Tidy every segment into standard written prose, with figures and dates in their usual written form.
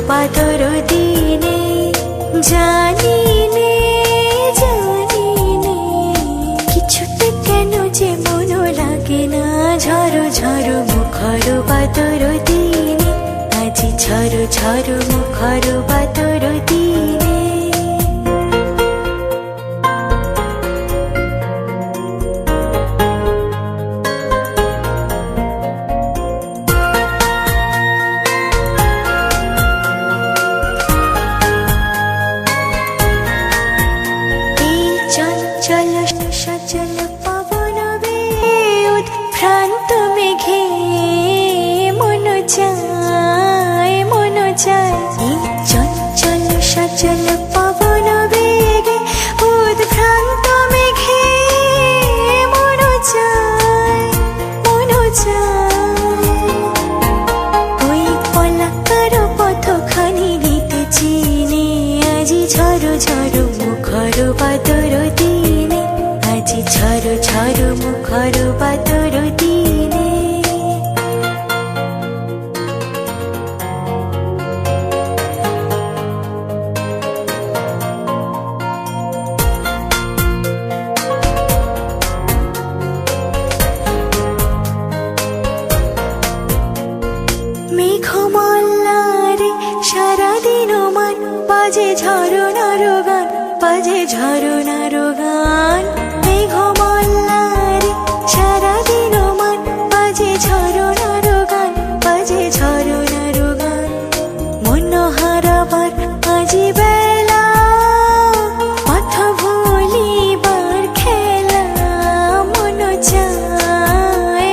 বাদর দিনে জানি নে কিছুতে কেন যে মন লাগে না ঝড় ঝড় মুখর বাদর দিনে আজি ঝড় ঝড় মুখর বাদর দিনে চঞ্চল সচল পবন উদ্ভ্রান্ত মেঘে মন চায় এই চঞ্চল সচল পবন বেগে উদ্ভ্রান্ত মেঘে মন চায় ওই পলাকার পথখানি নিতে চিনে আজি ঝড় ঝড় মুখর বাদর দিনে আজি ঝড় ঝড় মুখর বাদর দিনে মেঘমাল্লারে সারাদিন মান বাজে ঝরনার গান বাজে ঝরনার গান মেঘমাল্লারে সারাদিন মান বাজে ঝরনার গান বাজে ঝরনার গান মন হারাবার আজি বেলা পথ ভুলিবার খেলা মন চায়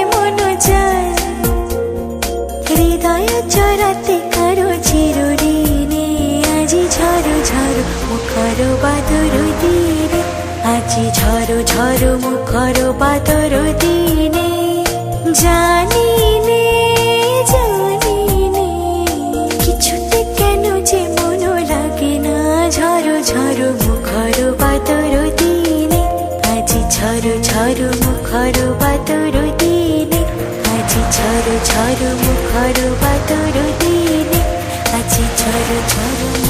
হৃদয় চরাতে কারো চিরঋণে আজি ঝড় ঝড় মুখর বাদর দিনে আজি ঝড় ঝড় মুখর বাদর দিনে জানি নে কিছুতে কেন যে মন লাগে না ঝড় ঝড় মুখর বাদর দিনে আজি ঝড় ঝড় মুখর বাদর দিনে আজি ঝড় ঝড় মুখর বাদর দিনে আজি ঝড় ঝড়